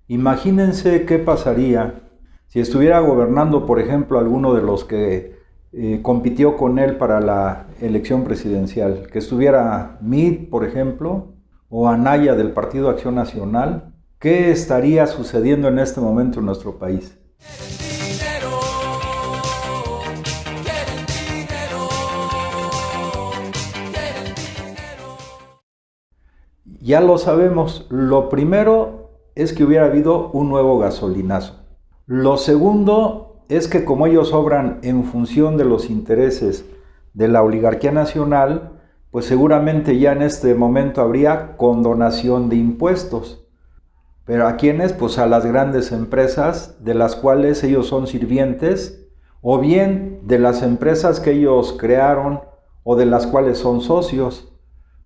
Imagínense qué pasaría si estuviera gobernando, por ejemplo, alguno de los que compitió con él para la elección presidencial, que estuviera Meade, por ejemplo, o Anaya del Partido Acción Nacional. ¿Qué estaría sucediendo en este momento en nuestro país? Ya lo sabemos, lo primero es que hubiera habido un nuevo gasolinazo. Lo segundo es que como ellos obran en función de los intereses de la oligarquía nacional, pues seguramente ya en este momento habría condonación de impuestos. ¿Pero a quiénes? Pues a las grandes empresas de las cuales ellos son sirvientes, o bien de las empresas que ellos crearon o de las cuales son socios.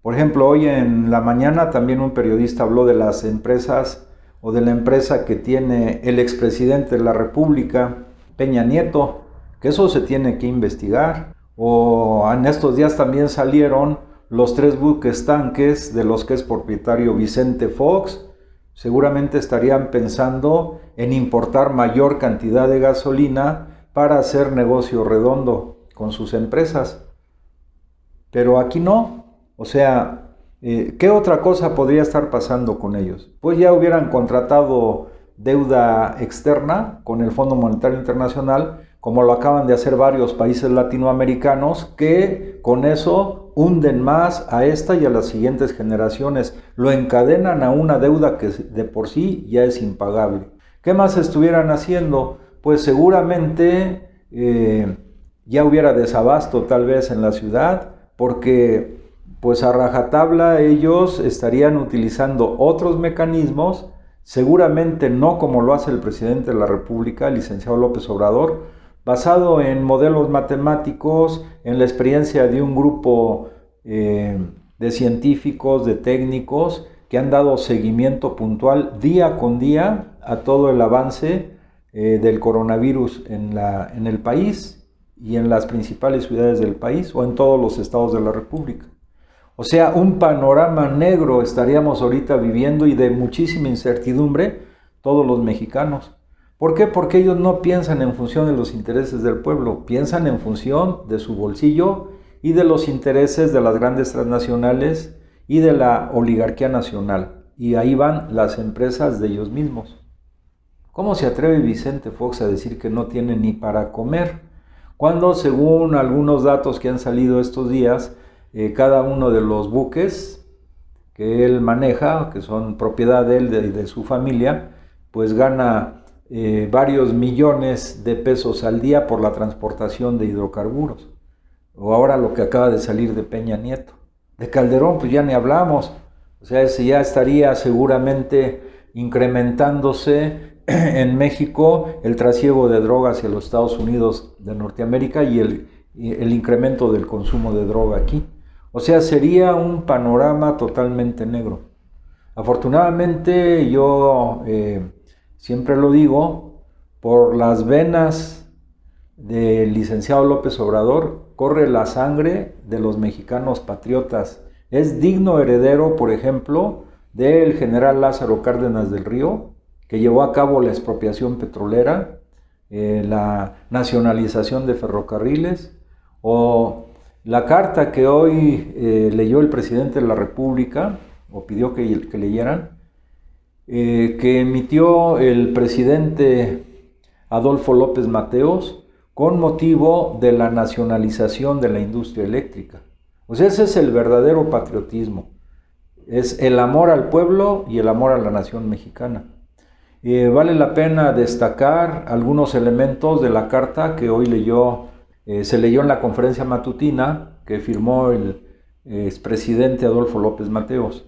Por ejemplo, hoy en la mañana también un periodista habló de las empresas o de la empresa que tiene el expresidente de la República, Peña Nieto, que eso se tiene que investigar. O en estos días también salieron los 3 buques tanques de los que es propietario Vicente Fox. Seguramente estarían pensando en importar mayor cantidad de gasolina para hacer negocio redondo con sus empresas. Pero aquí no. O sea, ¿qué otra cosa podría estar pasando con ellos? Pues ya hubieran contratado deuda externa con el Fondo Monetario Internacional, como lo acaban de hacer varios países latinoamericanos, que con eso hunden más a esta y a las siguientes generaciones, lo encadenan a una deuda que de por sí ya es impagable. ¿Qué más estuvieran haciendo? Pues seguramente ya hubiera desabasto tal vez en la ciudad, porque pues a rajatabla ellos estarían utilizando otros mecanismos, seguramente no como lo hace el presidente de la República, el licenciado López Obrador, basado en modelos matemáticos, en la experiencia de un grupo de científicos, de técnicos, que han dado seguimiento puntual día con día a todo el avance del coronavirus en el país y en las principales ciudades del país o en todos los estados de la República. O sea, un panorama negro estaríamos ahorita viviendo y de muchísima incertidumbre todos los mexicanos. ¿Por qué? Porque ellos no piensan en función de los intereses del pueblo, piensan en función de su bolsillo y de los intereses de las grandes transnacionales y de la oligarquía nacional. Y ahí van las empresas de ellos mismos. ¿Cómo se atreve Vicente Fox a decir que no tiene ni para comer? Cuando, según algunos datos que han salido estos días, cada uno de los buques que él maneja, que son propiedad de él y de su familia, pues gana varios millones de pesos al día por la transportación de hidrocarburos. O ahora lo que acaba de salir de Peña Nieto. De Calderón, pues ya ni hablamos. O sea, ese ya estaría seguramente incrementándose en México el trasiego de drogas hacia los Estados Unidos de Norteamérica y el incremento del consumo de droga aquí. O sea, sería un panorama totalmente negro. Afortunadamente, yo siempre lo digo, por las venas del licenciado López Obrador corre la sangre de los mexicanos patriotas. Es digno heredero, por ejemplo, del general Lázaro Cárdenas del Río, que llevó a cabo la expropiación petrolera, la nacionalización de ferrocarriles, o la carta que hoy leyó el presidente de la República, o pidió que leyeran, que emitió el presidente Adolfo López Mateos con motivo de la nacionalización de la industria eléctrica. O sea, ese es el verdadero patriotismo, es el amor al pueblo y el amor a la nación mexicana. Vale la pena destacar algunos elementos de la carta que hoy se leyó en la conferencia matutina que firmó el expresidente Adolfo López Mateos.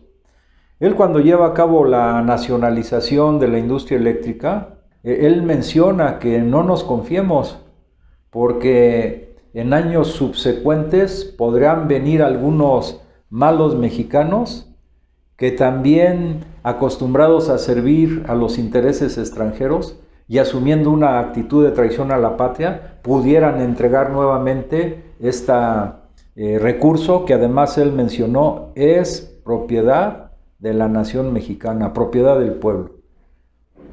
Él, cuando lleva a cabo la nacionalización de la industria eléctrica, él menciona que no nos confiemos, porque en años subsecuentes podrán venir algunos malos mexicanos que también, acostumbrados a servir a los intereses extranjeros y asumiendo una actitud de traición a la patria, pudieran entregar nuevamente este recurso que además él mencionó es propiedad de la nación mexicana, propiedad del pueblo.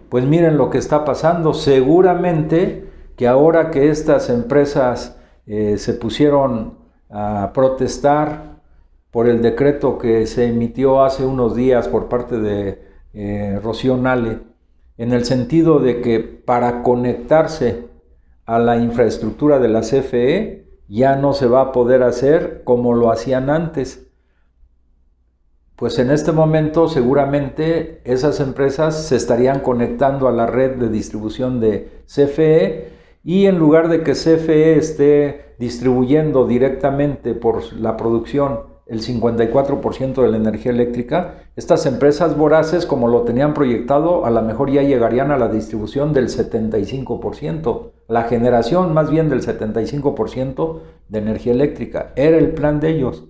pues miren lo que está pasando. Seguramente que ahora que estas empresas se pusieron a protestar por el decreto que se emitió hace unos días por parte de Rocío Nale, en el sentido de que para conectarse a la infraestructura de la CFE ya no se va a poder hacer como lo hacían antes. Pues en este momento seguramente esas empresas se estarían conectando a la red de distribución de CFE y en lugar de que CFE esté distribuyendo directamente por la producción el 54% de la energía eléctrica, estas empresas voraces, como lo tenían proyectado, a lo mejor ya llegarían a la distribución del 75%, la generación más bien del 75% de energía eléctrica. Era el plan de ellos.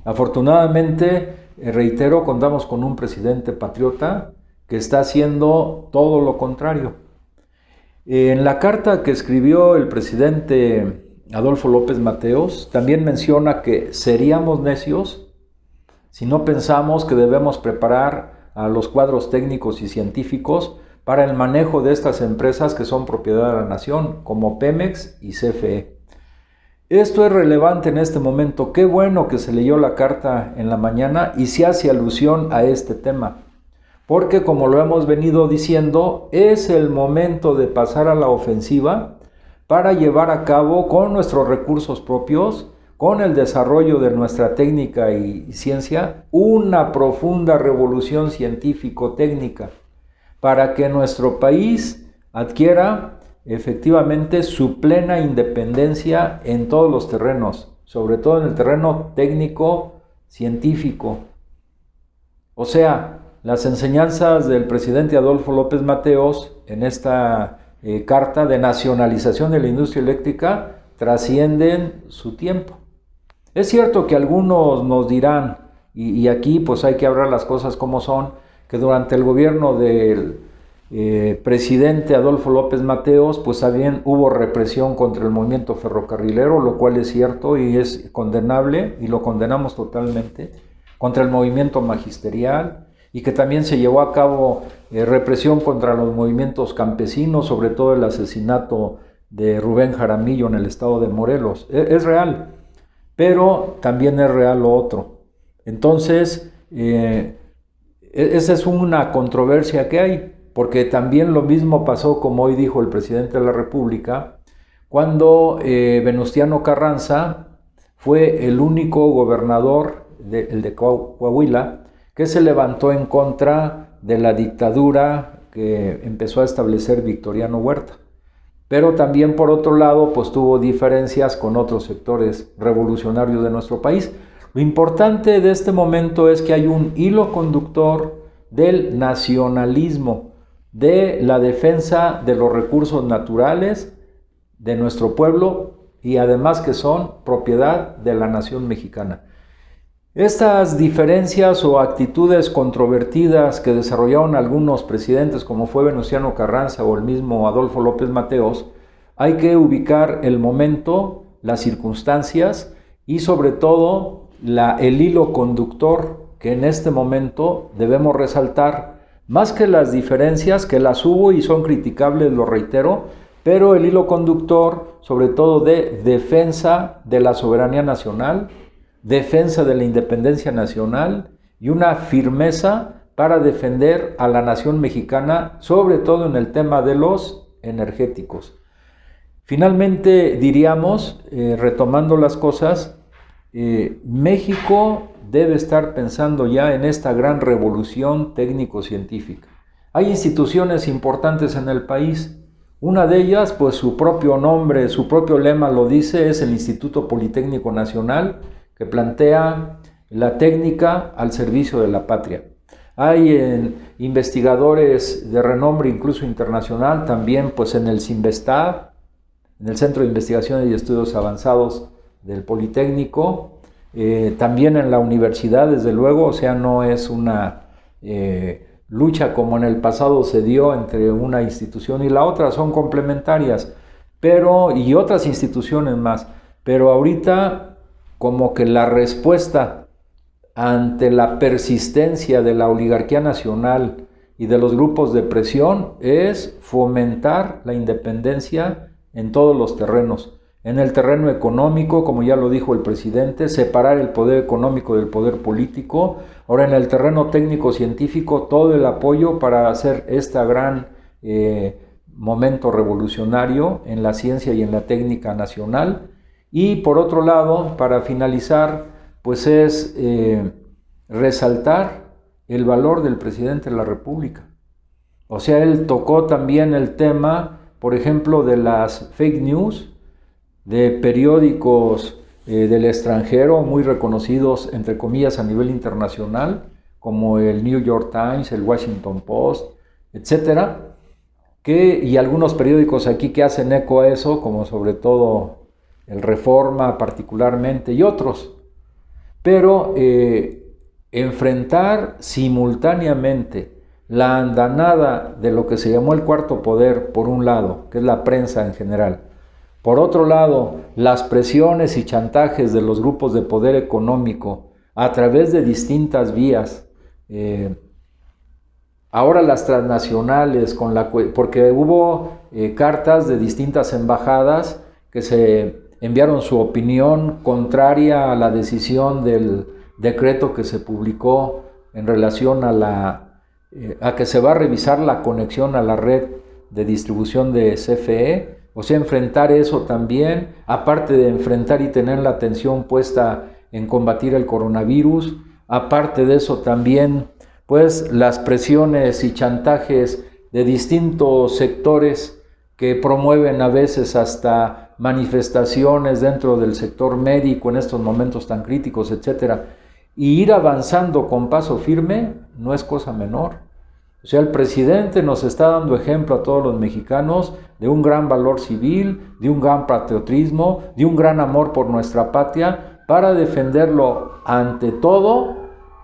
Afortunadamente, reitero, contamos con un presidente patriota que está haciendo todo lo contrario. En la carta que escribió el presidente Adolfo López Mateos, también menciona que seríamos necios si no pensamos que debemos preparar a los cuadros técnicos y científicos para el manejo de estas empresas que son propiedad de la nación, como Pemex y CFE. Esto es relevante en este momento. Qué bueno que se leyó la carta en la mañana y se hace alusión a este tema, porque como lo hemos venido diciendo, es el momento de pasar a la ofensiva para llevar a cabo con nuestros recursos propios, con el desarrollo de nuestra técnica y ciencia, una profunda revolución científico-técnica para que nuestro país adquiera efectivamente su plena independencia en todos los terrenos, sobre todo en el terreno técnico-científico. O sea, las enseñanzas del presidente Adolfo López Mateos en esta carta de nacionalización de la industria eléctrica trascienden su tiempo. Es cierto que algunos nos dirán, y aquí pues hay que hablar las cosas como son, que durante el gobierno del presidente Adolfo López Mateos pues también hubo represión contra el movimiento ferrocarrilero, lo cual es cierto y es condenable y lo condenamos totalmente, contra el movimiento magisterial, y que también se llevó a cabo represión contra los movimientos campesinos, sobre todo el asesinato de Rubén Jaramillo en el estado de Morelos. Es real, pero también es real lo otro. Entonces, esa es una controversia que hay, porque también lo mismo pasó, como hoy dijo el presidente de la República, cuando Venustiano Carranza fue el único gobernador, el de Coahuila, que se levantó en contra de la dictadura que empezó a establecer Victoriano Huerta. Pero también, por otro lado, pues tuvo diferencias con otros sectores revolucionarios de nuestro país. Lo importante de este momento es que hay un hilo conductor del nacionalismo, de la defensa de los recursos naturales de nuestro pueblo y además que son propiedad de la nación mexicana. Estas diferencias o actitudes controvertidas que desarrollaron algunos presidentes, como fue Venustiano Carranza o el mismo Adolfo López Mateos, hay que ubicar el momento, las circunstancias y sobre todo el hilo conductor que en este momento debemos resaltar, más que las diferencias, que las hubo y son criticables, lo reitero, pero el hilo conductor sobre todo de defensa de la soberanía nacional, defensa de la independencia nacional y una firmeza para defender a la nación mexicana, sobre todo en el tema de los energéticos. Finalmente diríamos, retomando las cosas, México debe estar pensando ya en esta gran revolución técnico-científica. Hay instituciones importantes en el país. Una de ellas, pues su propio nombre, su propio lema lo dice, es el Instituto Politécnico Nacional, que plantea la técnica al servicio de la patria. Hay investigadores de renombre, incluso internacional, también pues en el CINVESTAB, en el Centro de Investigaciones y Estudios Avanzados del Politécnico, también en la universidad, desde luego, o sea, no es una lucha como en el pasado se dio entre una institución y la otra, son complementarias, y otras instituciones más, pero ahorita como que la respuesta ante la persistencia de la oligarquía nacional y de los grupos de presión es fomentar la independencia en todos los terrenos. En el terreno económico, como ya lo dijo el presidente, separar el poder económico del poder político. Ahora en el terreno técnico-científico, todo el apoyo para hacer este gran momento revolucionario en la ciencia y en la técnica nacional. Y por otro lado, para finalizar, pues es resaltar el valor del presidente de la República. O sea, él tocó también el tema, por ejemplo, de las fake news, de periódicos del extranjero muy reconocidos, entre comillas, a nivel internacional, como el New York Times, el Washington Post, etcétera, y algunos periódicos aquí que hacen eco a eso, como sobre todo el Reforma particularmente y otros. Pero enfrentar simultáneamente la andanada de lo que se llamó el cuarto poder, por un lado, que es la prensa en general, por otro lado, las presiones y chantajes de los grupos de poder económico a través de distintas vías, ahora las transnacionales, porque hubo cartas de distintas embajadas que se enviaron su opinión contraria a la decisión del decreto que se publicó en relación a que se va a revisar la conexión a la red de distribución de CFE. O sea, enfrentar eso también, aparte de enfrentar y tener la atención puesta en combatir el coronavirus, aparte de eso también, pues las presiones y chantajes de distintos sectores que promueven a veces hasta manifestaciones dentro del sector médico en estos momentos tan críticos, etcétera. Y ir avanzando con paso firme no es cosa menor. O sea, el presidente nos está dando ejemplo a todos los mexicanos de un gran valor civil, de un gran patriotismo, de un gran amor por nuestra patria, para defenderlo ante todo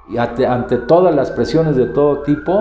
y ante todas las presiones de todo tipo,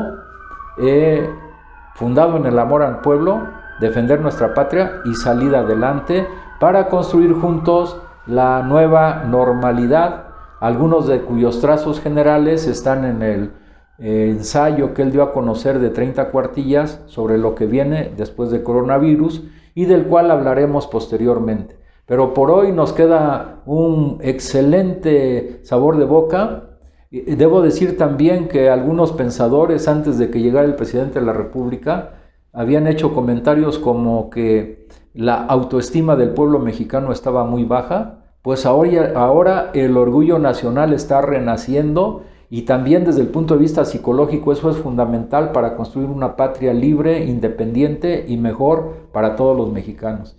fundado en el amor al pueblo, defender nuestra patria y salir adelante para construir juntos la nueva normalidad, algunos de cuyos trazos generales están en el ensayo que él dio a conocer de 30 cuartillas sobre lo que viene después del coronavirus y del cual hablaremos posteriormente. Pero por hoy nos queda un excelente sabor de boca. Debo decir también que algunos pensadores, antes de que llegara el presidente de la República, habían hecho comentarios como que la autoestima del pueblo mexicano estaba muy baja. Pues ahora el orgullo nacional está renaciendo. Y también desde el punto de vista psicológico eso es fundamental para construir una patria libre, independiente y mejor para todos los mexicanos.